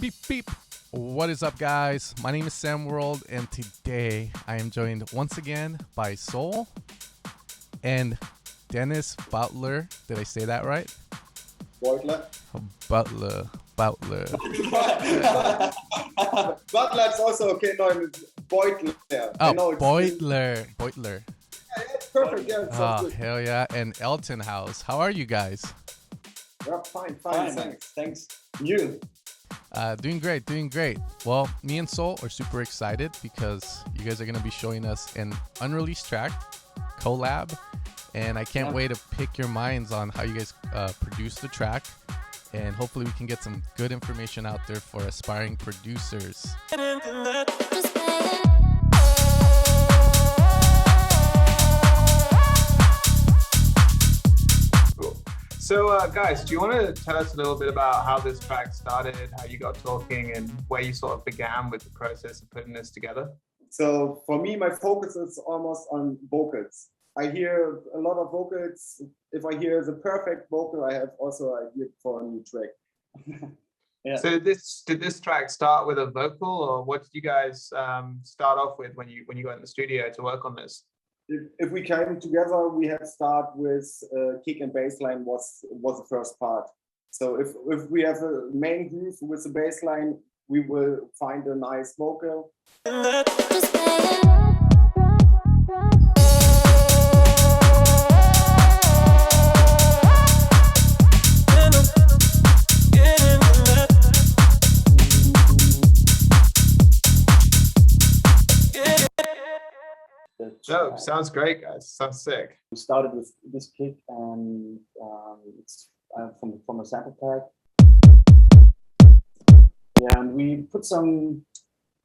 Beep, beep. What is up, guys? My name is Sam World, and today I am joined once again by Ssol and Dennis Beutler. Did I say that right? Beutler. Beutler. Beutler is also okay. No, it's Beutler. Oh, Beutler. Yeah, it's perfect. Yeah, it sounds good. Hell yeah. And Elternhouse. How are you guys? Yeah, fine. Thanks. You? Doing great. Well, me and Ssol are super excited because you guys are going to be showing us an unreleased track, collab, and I can't wait to pick your minds on how you guys produce the track, and hopefully we can get some good information out there for aspiring producers. So, guys, do you want to tell us a little bit about how this track started, how you got talking, and where you sort of began with the process of putting this together? So for me, my focus is almost on vocals. I hear a lot of vocals. If I hear the perfect vocal, I have also an idea for a new track. Yeah. So did this track start with a vocal, or what did you guys start off with when you got in the studio to work on this? If we came together, we had start with kick and bass line was the first part. So if we have a main groove with the bass line, we will find a nice vocal. Oh, sounds great, guys. Sounds sick. We started with this kick, and it's from a sample pack. Yeah, and we put some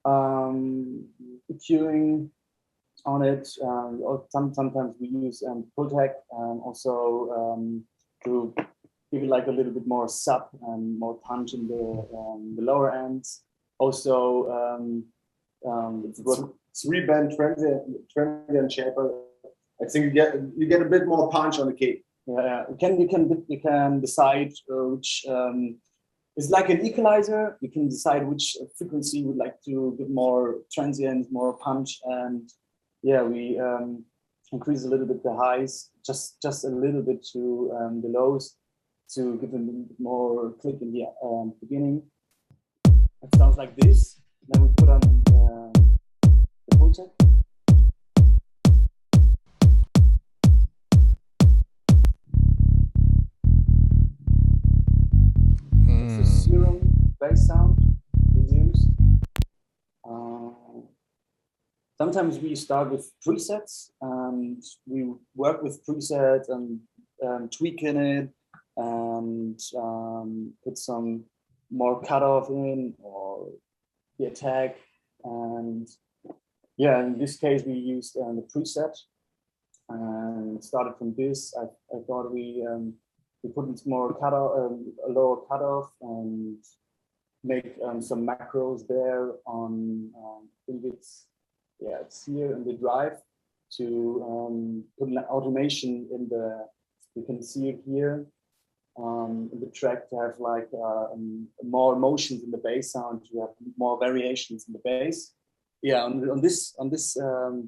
EQing on it. Sometimes we use pull tech, also to give it like a little bit more sub and more punch in the lower ends. Also, it's reband transient shaper. I think you get a bit more punch on the kick. Yeah, you can decide which it's like an equalizer. You can decide which frequency you would like to give more transient, more punch, and yeah, we increase a little bit the highs, just a little bit to the lows to give them a bit more click in the beginning. It sounds like this. Then we put on the full check. It's a serum bass sound we use. Sometimes we start with presets, and we work with presets and tweaking it and put some more cutoff in or the attack. And yeah, in this case we used the preset and started from this. I thought we put in some more cutoff, a lower cutoff, and make some macros there on I think it's here in the drive to put an automation in the, you can see it here in the track, to have like more motions in the bass sound, to have more variations in the bass. Yeah, on this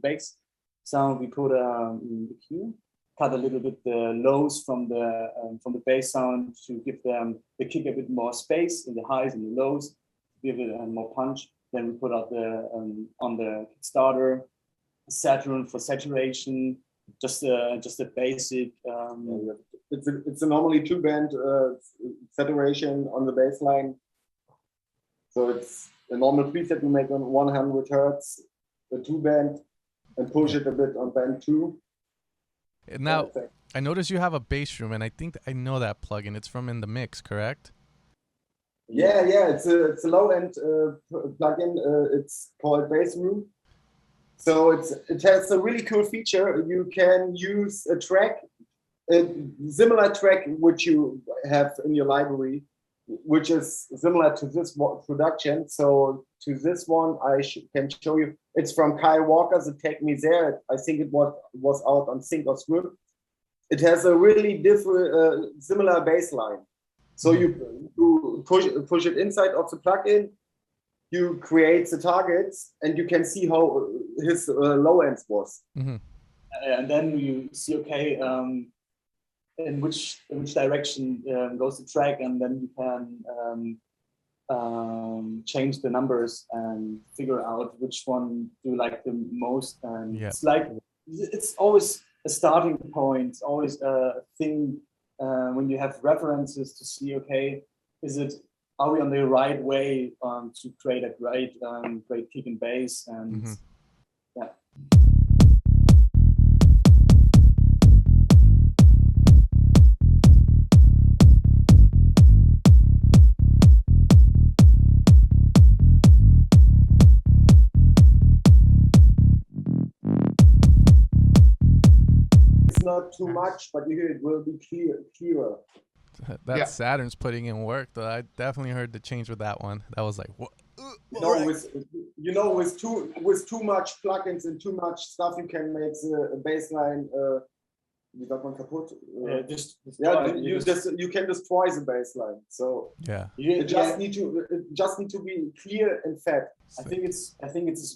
bass sound we put the EQ, cut a little bit the lows from the bass sound to give them the kick a bit more space in the highs and the lows, give it more punch. Then we put out the on the Kickstarter Saturn for saturation, just a basic. It's a normally 2-band saturation on the bass line. So it's a normal preset we make on 100 hertz, the 2-band, and push it a bit on band 2. Now, I noticed you have a bass room, and I think I know that plugin. It's from In the Mix, correct? Yeah, it's a low-end plugin. It's called Bass Room. So it has a really cool feature. You can use a track, a similar track which you have in your library, which is similar to this production. So to this one, I can show you. It's from Kyle Walker's The Take Me There. I think it was out on Sync or Script. It has a really different, similar bass line. So you you push it inside of the plugin, you create the targets, and you can see how his low ends was. And then you see, okay, in which direction goes the track, and then you can change the numbers and figure out which one you like the most. And it's like, it's always a starting point. It's always a thing when you have references to see, okay, are we on the right way to create a great kick and bass, and yeah. Not too much, but you hear it will be clearer. That's Saturn's putting in work, though. I definitely heard the change with that one. That was like, what? With too much plugins and too much stuff, you can make the bass line wie sagt man, kaputt? You can destroy the bass line. So it just need to be clear and fat. I think it's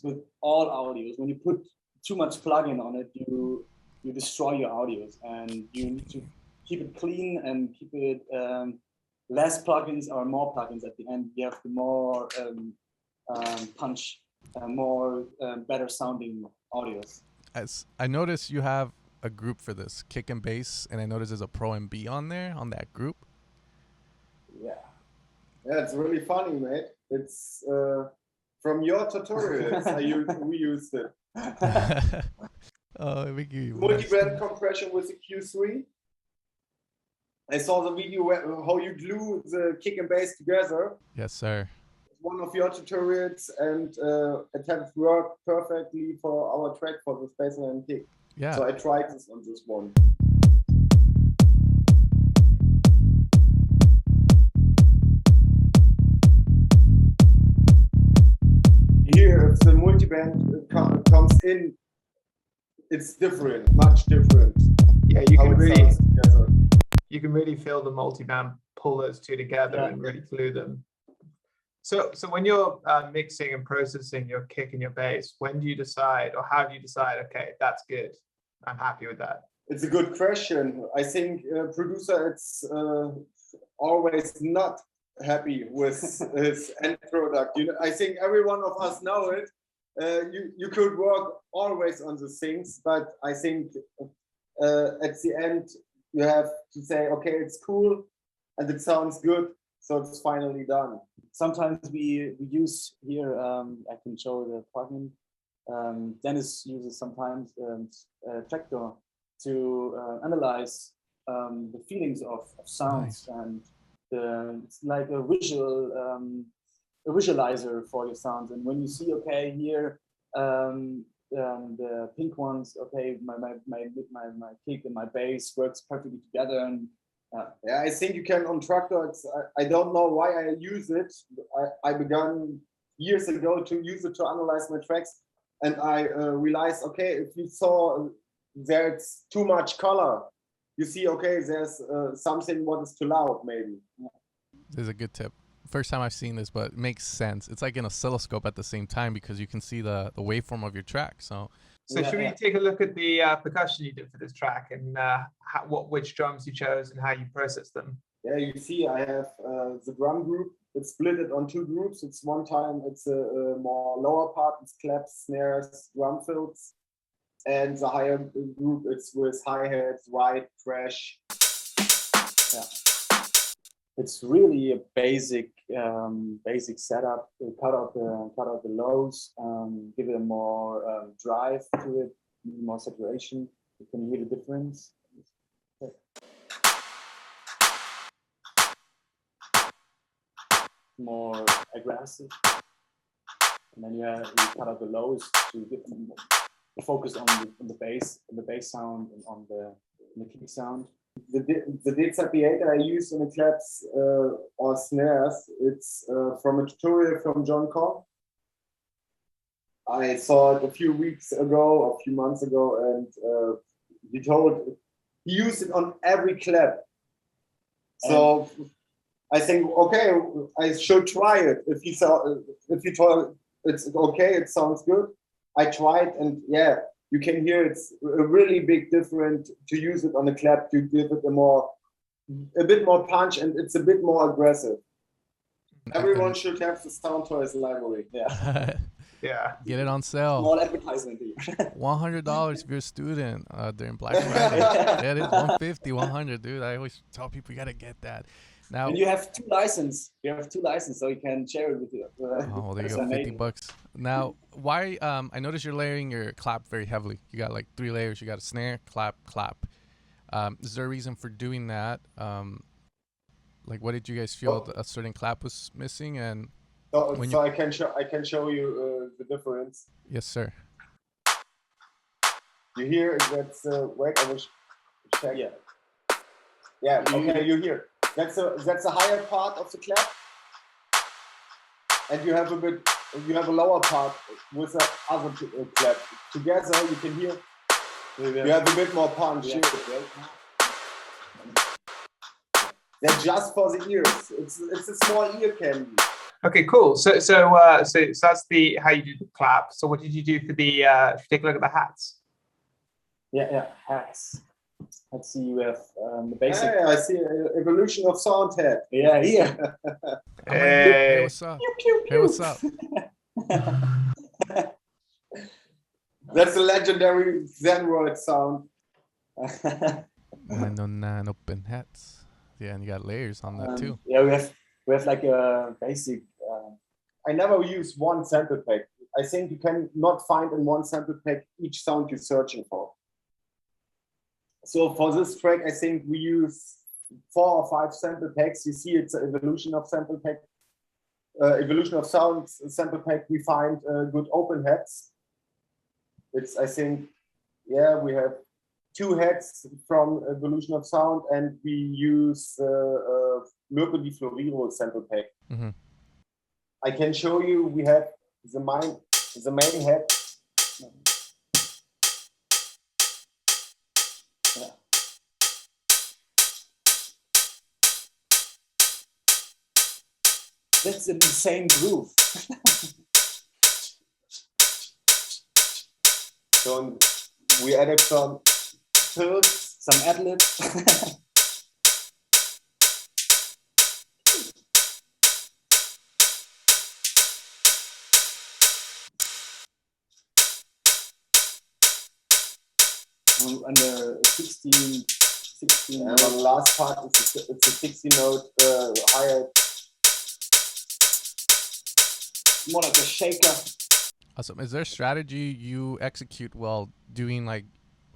with all audios. When you put too much plugin on it, you destroy your audios, and you need to keep it clean and keep it less plugins or more plugins at the end. You have the more punch, more better sounding audios. As I noticed, you have a group for this kick and bass, and I noticed there's a Pro MB on there on that group. Yeah, it's really funny, mate. It's from your tutorials. We used it. Multi-band compression with the Q3. I saw the video how you glue the kick and bass together. Yes, sir. One of your tutorials, and it has worked perfectly for our track for the bass line and kick. Yeah. So I tried this on this one. Here, if the multiband comes in, it's different, much different. Yeah, you can really feel the multiband pull those two together and really glue them. So when you're mixing and processing your kick and your bass, when do you decide, or how do you decide, okay, that's good, I'm happy with that? It's a good question. I think producer, it's always not happy with his end product. I think every one of us know it. You could work always on the things, but I think at the end you have to say, okay, it's cool and it sounds good, so it's finally done. Sometimes we use here, I can show the plugin. Dennis uses sometimes Tractor to analyze the feelings of sounds. Nice. And it's like a visualizer for your sounds. And when you see, okay, here the pink ones, okay, my kick and my bass works perfectly together. And I think you can on Tractor. I don't know why I use it. I began years ago to use it to analyze my tracks, and I realized, okay, if you saw there's too much color, you see, okay, there's something what is too loud, maybe. This is a good tip. First time I've seen this, but it makes sense. It's like an oscilloscope at the same time, because you can see the waveform of your track. So should we take a look at the percussion you did for this track, and which drums you chose and how you processed them? Yeah, you see, I have the drum group. It's split it on two groups. It's one time, it's a more lower part. It's claps, snares, drum fills. And the higher group, it's with hi-hats, ride, crash. Yeah. It's really a basic setup. Cut out the lows, give it a more drive to it, more saturation. You can hear the difference. More aggressive, and then you cut out the lows to give them focus on the bass sound, and on the kick sound. The D38 I use in the claps or snares, it's from a tutorial from John Cobb. I saw it a few months ago, and he used it on every clap. So I think, okay, I should try it. If you told it's okay, it sounds good. I tried, and yeah, you can hear it's a really big difference to use it on a clap to give it a bit more punch, and it's a bit more aggressive. Everyone should have the Sound Toys library. Yeah. Yeah. Get it on sale. Small advertisement here. $100 if you're a student during Black Friday. Get it, 150, 100, dude. I always tell people you gotta get that. Now, And you have 2 licenses. So you can share it with you. oh, there you go, 50 bucks. Now, why? I noticed you're layering your clap very heavily. You got like 3 layers. You got a snare, clap, clap. Is there a reason for doing that? Like, what did you guys feel a certain clap was missing? And so I can show you the difference. Yes, sir. You hear that's wait, I will check. Yeah. Okay, you hear. That's a higher part of the clap, and you have a lower part with the other clap. Together, you can hear. You have a bit more punch. Yeah. They're just for the ears. It's a small ear candy. Okay, cool. So that's the how you do the clap. So what did you do for the? Take a look at the hats. Yeah, hats. Let's see. We have the basic. Hey, I see evolution of sound head. Yeah, here. Hey, what's up? Hey, what's up? That's a legendary Zen world sound. 909 open hats. Yeah, and you got layers on that too. Yeah, we have like a basic. I never use one sample pack. I think you can not find in one sample pack each sound you're searching for. So for this track, I think we use 4 or 5 sample packs. You see, it's an evolution of sample pack, evolution of sound sample pack. We find good open hats. I think, yeah, we have 2 heads from evolution of sound, and we use Mirko di Floriro sample pack. Mm-hmm. I can show you. We have the main head. That's in the same groove. So we added some fills, some ad-libs. And the 16 and the last part it's a 16 note higher. More like a shaker. Awesome. Is there a strategy you execute while doing, like,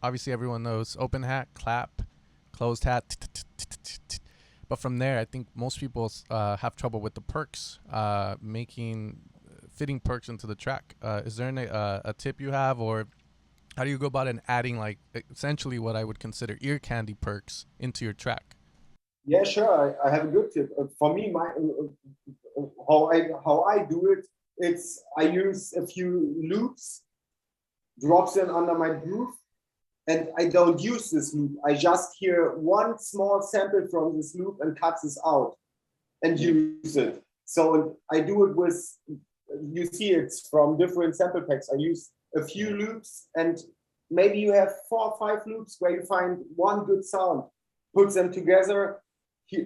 obviously everyone knows open hat, clap, closed hat, but from there, I think most people have trouble with the perks, fitting perks into the track. Is there a tip you have, or how do you go about adding, like, essentially what I would consider ear candy perks into your track? Yeah, sure. I have a good tip. For me, how I do it, I use a few loops, drops in under my groove, and I don't use this loop. I just hear one small sample from this loop and cut this out and use it. So I do it with, you see it's from different sample packs. I use a few loops, and maybe you have 4 or 5 loops where you find one good sound, put them together,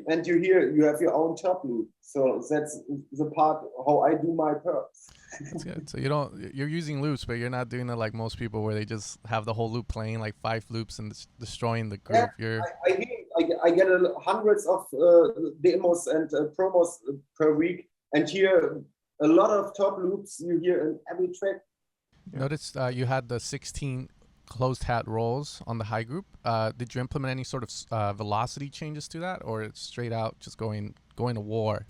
and you have your own top loop. So that's the part how I do my perks. That's good. So you're using loops, but you're not doing it like most people where they just have the whole loop playing like 5 loops and destroying the groove. Yeah, I get hundreds of demos and promos per week, and hear a lot of top loops you hear in every track. Notice you had the 16 closed hat rolls on the high group. Did you implement any sort of velocity changes to that, or it's straight out just going to war?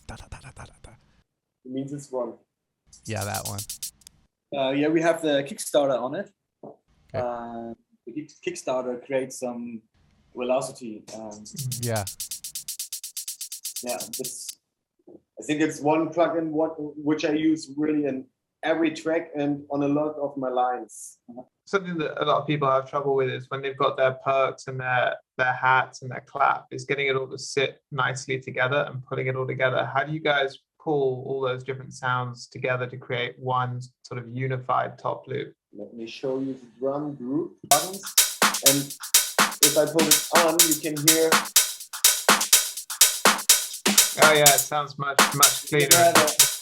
You mean this one? Yeah, that one. Yeah, we have the Kickstarter on it. Okay. The Kickstarter creates some velocity. Yeah. Yeah, I think it's one plugin which I use really in every track and on a lot of my lines. Something that a lot of people have trouble with is when they've got their perks and their hats and their clap, is getting it all to sit nicely together and putting it all together. How do you guys pull all those different sounds together to create one sort of unified top loop? Let me show you the drum group buttons, and if I put it on, you can hear. Oh yeah, it sounds much cleaner.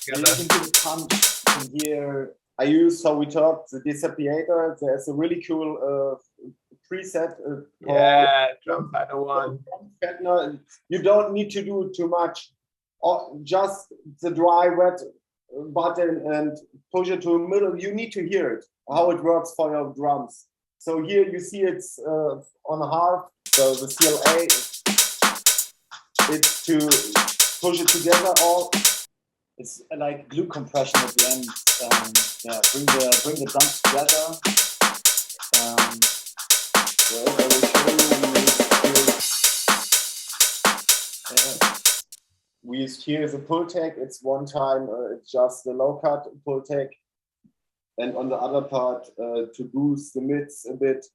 You can do the punch. You can hear. I use, so we talked, the Disappiator. There's a really cool preset. Yeah, drum pattern one. You don't need to do too much. Or just the dry wet button and push it to the middle. You need to hear it, how it works for your drums. So here you see it's on a half. So the CLA, it's to push it together all. It's like glue compression at the end. Yeah, bring the drums together. We used here the pull tag. It's one time, it's just the low cut pull tag. And on the other part, to boost the mids a bit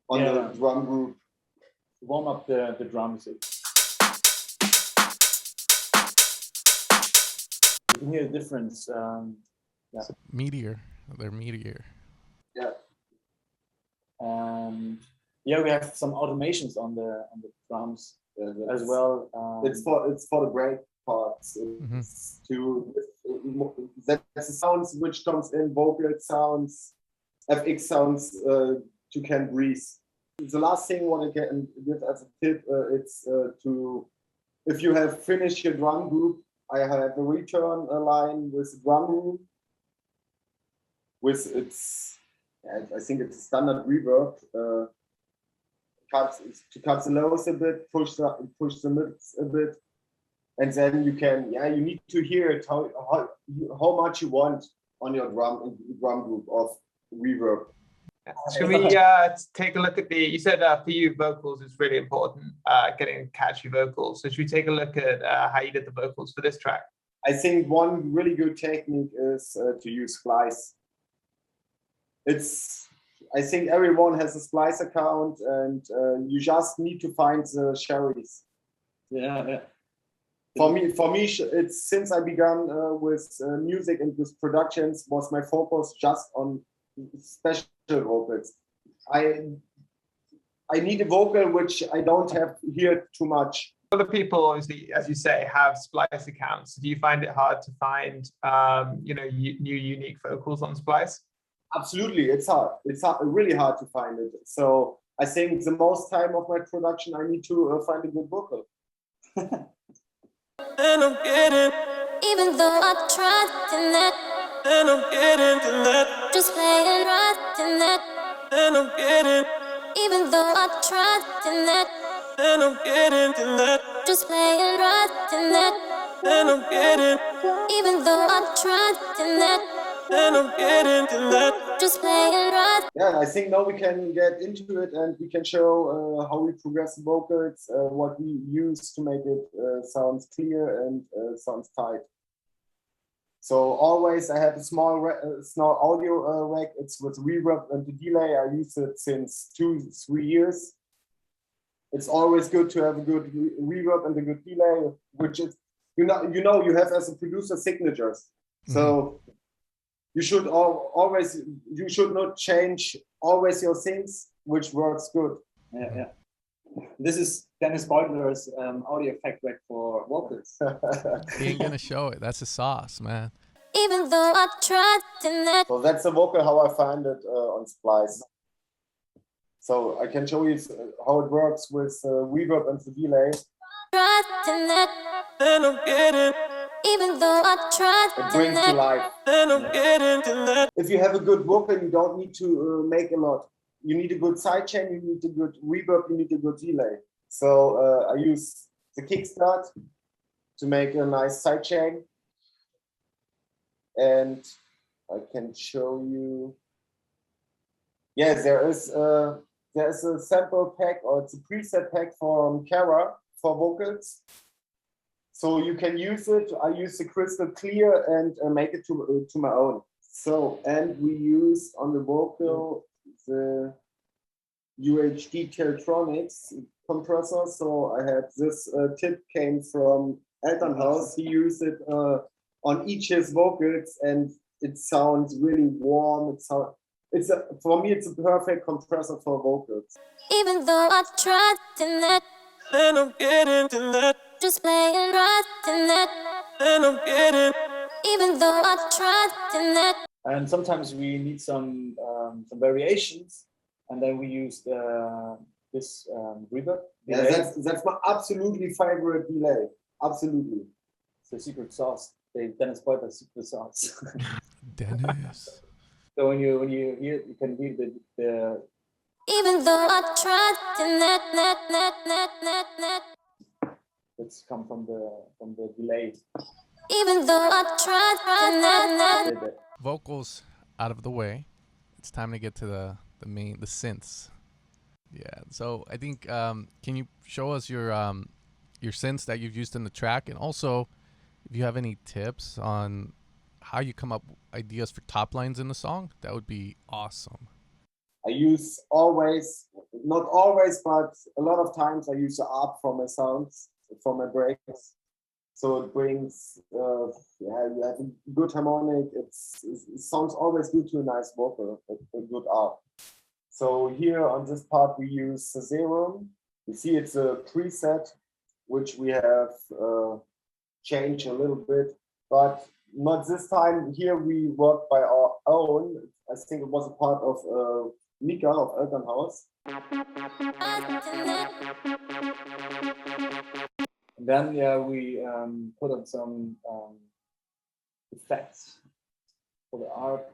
on the drum group. Warm up the drums. You can hear the difference. Meteor. They're Meteor. Yeah. And yeah, we have some automations on the drums as well. It's for the break parts. It's that's the sounds which comes in, vocal sounds, FX sounds to can breathe. The last thing what I can give as a tip, it's to, if you have finished your drum group, I have a return line with the drum group with its, I think it's a standard reverb. To cut the lows a bit, push the mids a bit, and then you can, you need to hear it how much you want on your drum group of reverb. Should we take a look at you said for you vocals is really important, getting catchy vocals. So should we take a look at how you did the vocals for this track? I think one really good technique is to use Splice. I think everyone has a Splice account, and you just need to find the cherries. Yeah. For me, it's since I began with music and with productions, was my focus just on special vocals. I need a vocal which I don't have here too much. Other people, obviously, as you say, have Splice accounts. Do you find it hard to find, new unique vocals on Splice? Absolutely, it's hard. It's really hard to find it. So I think the most time of my production, I need to find a good vocal. And I'm getting, even though I tried in that, and I'm getting in that, just playing right in that, and I'm getting, even though I tried in that, and I'm getting in that, just playing right in that, and I'm getting, even though I tried in that, and I'm getting in that, just playing right. Yeah, I think now we can get into it and we can show how we progress the vocals, what we use to make it sounds clear and sounds tight. So always I have a small audio rack. It's with reverb and the delay. I use it since 2-3 years. It's always good to have a good reverb and a good delay, which is you have as a producer signatures. So you should you should not change always your things, which works good. Yeah. This is Dennis Beutler's audio effect rack for vocals. He ain't gonna show it. That's a sauce, man. Even though I tried in that. So that's the vocal how I find it on Splice. So I can show you how it works with reverb and the delay. Tried in that, and I'm getting. Even though I tried it brings to life. And I'm getting in that. If you have a good vocal, you don't need to make a lot. You need a good sidechain, you need a good reverb, you need a good delay. So I use the kickstart to make a nice sidechain. And I can show you. Yeah, there's a sample pack, or it's a preset pack from Kara for vocals. So you can use it. I use the crystal clear and make it to my own. So, and we use on the vocal the UHD Teltronics compressor. So I had this tip came from Elternhouse. He used it on each his vocals, and it sounds really warm. For me, it's a perfect compressor for vocals. Even though I tried in that, and I'm getting to that. Just playing right in that, and I'm getting. Even though I tried in that. And sometimes we need some variations, and then we use this reverb. Yeah, that's my absolutely favorite delay. Absolutely. It's the secret sauce. The Dennis Beutler secret sauce. Dennis. So when you hear, you can hear the. Even though I tried in that. It's come from the delay. Even though I tried in that. Vocals out of the way. It's time to get to the synths. Yeah. So I think can you show us your synths that you've used in the track, and also if you have any tips on how you come up with ideas for top lines in the song, that would be awesome. I use not always, but a lot of times I use the ARP for my sounds, for my breaks. So it brings, you have a good harmonic. It sounds always good to a nice vocal, a good ARP. So here on this part, we use the Serum. You see it's a preset, which we have changed a little bit, but not this time. Here we work by our own. I think it was a part of Mika of Elternhouse. And then we put on some effects for the art.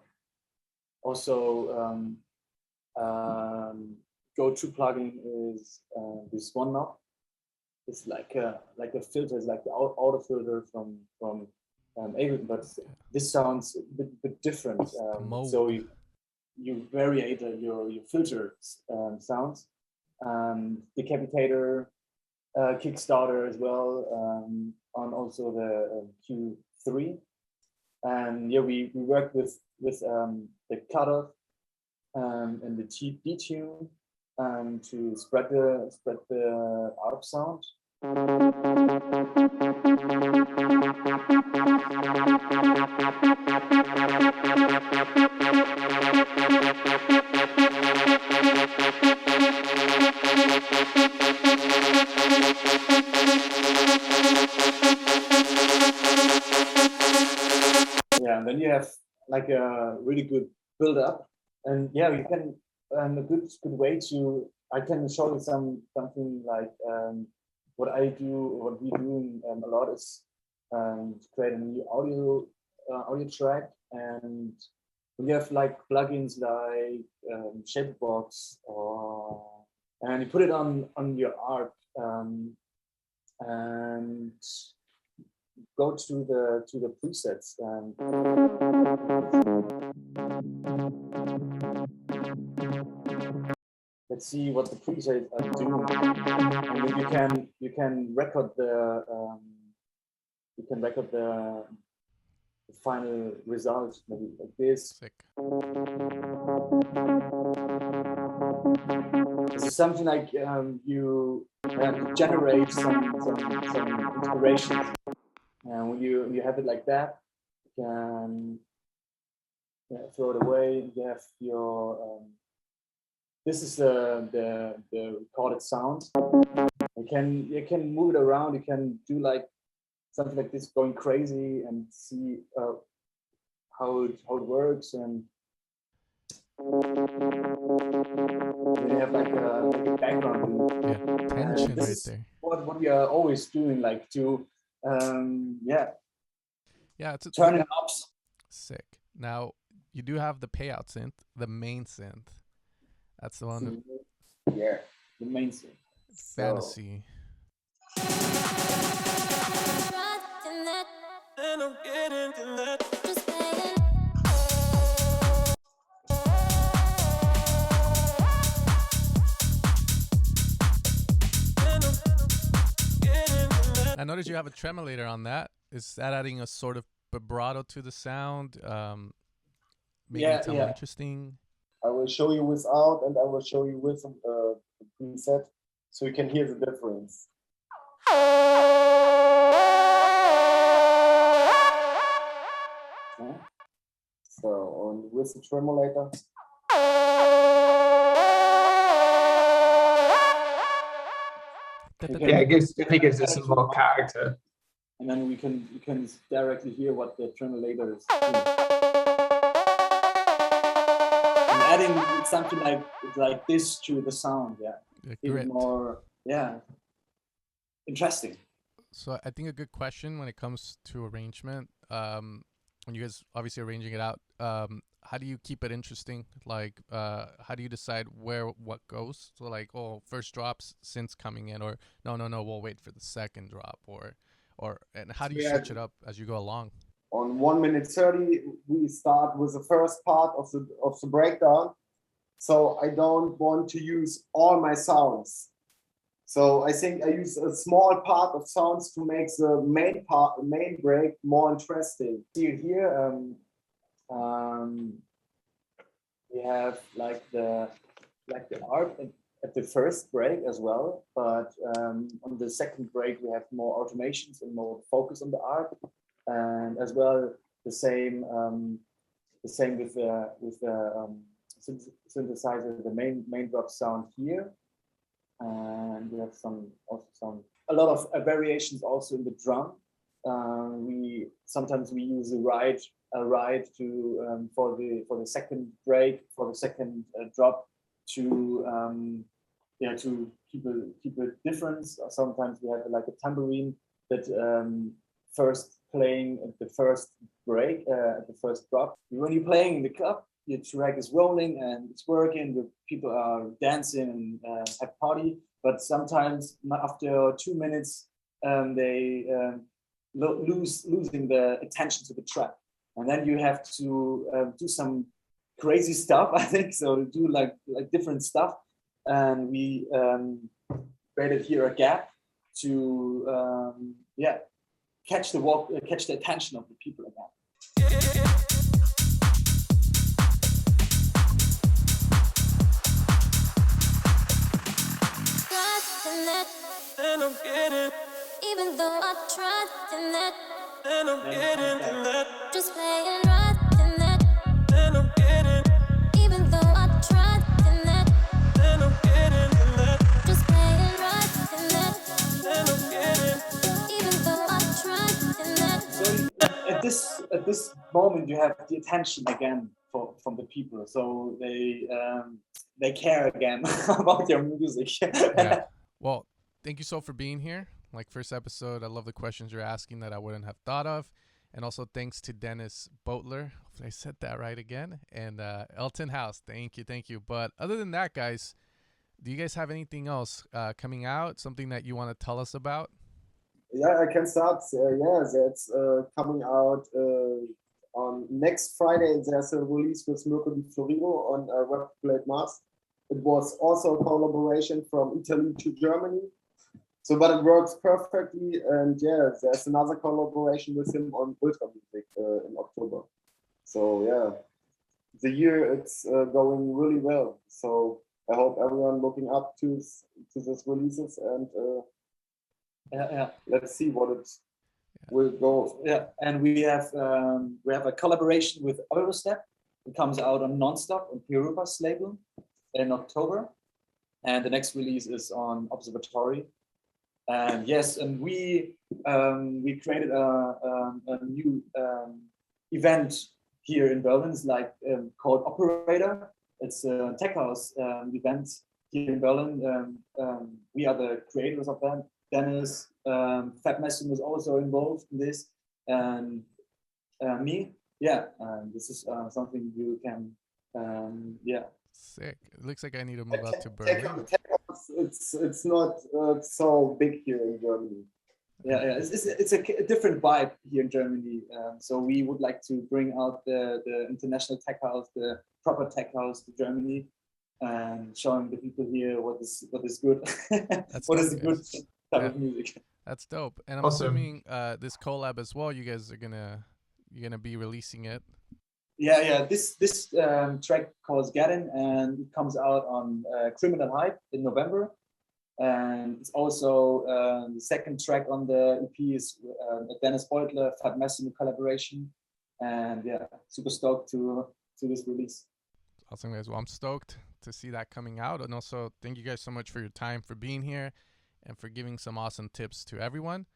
Also, go-to plugin is this one knob. It's like a filter, it's like the auto filter from Ableton, but this sounds a bit different. So you variate your filter sounds. Decapitator, Kickstarter as well, on also the Q3. And we work with the cutoff and the detune to spread the ARP sound. Yeah, and then you have like a really good build up, and yeah, you can a good way to. I can show you something like what we do a lot is to create a new audio track, and we have like plugins like Shapebox, and you put it on your ARP and go to the presets and let's see what the presets are doing. And then you can record the final result, maybe like this. Sick. This is something like you generate some inspirations, and when you have it like that, you can throw it away. You have your this is the recorded sound. You can move it around. You can do like something like this, going crazy, and see how it works. And then you have like a background. Yeah, tension right there. What we are always doing, like to it's turn it up. Sick. Now you do have the payout synth, the main synth. That's the one. Yeah, the main synth. Fantasy. I noticed you have a tremolator on that. Is that adding a sort of vibrato to the sound? Making it sound more interesting? I will show you without, and I will show you with the preset, so you can hear the difference. So on with the tremolator. Yeah, it gives it some more character. And then you can directly hear what the tremolator is doing. And adding something like this to the sound, even more, interesting. So I think a good question when it comes to arrangement, when you guys obviously arranging it out, how do you keep it interesting? Like, how do you decide what goes? So like, first drops, synths coming in, or no, we'll wait for the second drop, and how do you switch it up as you go along? On 1 minute 30, we start with the first part of the breakdown. So I don't want to use all my sounds. So I think I use a small part of sounds to make the main break more interesting. See here, we have like the art at the first break as well, but on the second break we have more automations and more focus on the art, and as well the same with the synthesizer, the main drop sound here. And we have a lot of variations also in the drum. Sometimes we use a ride to for the second break, for the second drop, to keep a difference. Sometimes we have like a tambourine that first playing at the first break, at the first drop. When you're playing in the club, your track is rolling and it's working, the people are dancing and have party, but sometimes after 2 minutes they losing the attention to the track, and then you have to do some crazy stuff, I think, so to do like different stuff, and we created here a gap to catch the attention of the people again. And I'm getting, even though I tried in that, and I'm getting in that, just playing right in that, and I'm getting, even though I tried in that, and I'm getting in that, just playing right in that, and I'm getting, even though I tried in that. So at this moment you have the attention again from the people, so they care again about your music. Yeah. Well, thank you so for being here. Like, first episode, I love the questions you're asking that I wouldn't have thought of. And also thanks to Dennis Beutler. Hopefully I said that right again. And Elternhouse. Thank you. But other than that, guys, do you guys have anything else coming out? Something that you want to tell us about? Yeah, I can start. That's coming out on next Friday. There's a release with Mirko Di Florido on Webplate Mars. It was also a collaboration from Italy to Germany. So, but it works perfectly. And yeah, there's another collaboration with him on Ultra Music in October. So yeah, the year it's going really well. So I hope everyone looking up to these releases, and let's see what it will go. Yeah, and we have a collaboration with Eurostep. It comes out on Nonstop on Piruva's label in October, and the next release is on Observatory. And yes, and we created a new event here in Berlin. It's like called Operator. It's a tech house event here in Berlin. We are the creators of that. Dennis, Fab Messing was also involved in this, and me. Yeah, this is something you can. Sick. It looks like I need to move out to Berlin. It's not so big here in Germany. Yeah. It's a different vibe here in Germany. So we would like to bring out the international tech house, the proper tech house to Germany, and showing the people here what is good. That's what dope, is good type Yeah. of music. That's dope. And I'm Awesome. assuming this collab as well. You guys are you're gonna be releasing it. Yeah. This track calls Get In, and it comes out on Criminal Hype in November. And it's also the second track on the EP is a Dennis Beutler Fat Massimo collaboration. And yeah, super stoked to this release. Awesome, guys. Well, I'm stoked to see that coming out. And also, thank you guys so much for your time, for being here, and for giving some awesome tips to everyone.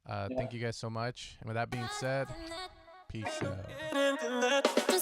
Thank you guys so much. And with that being said, peace out.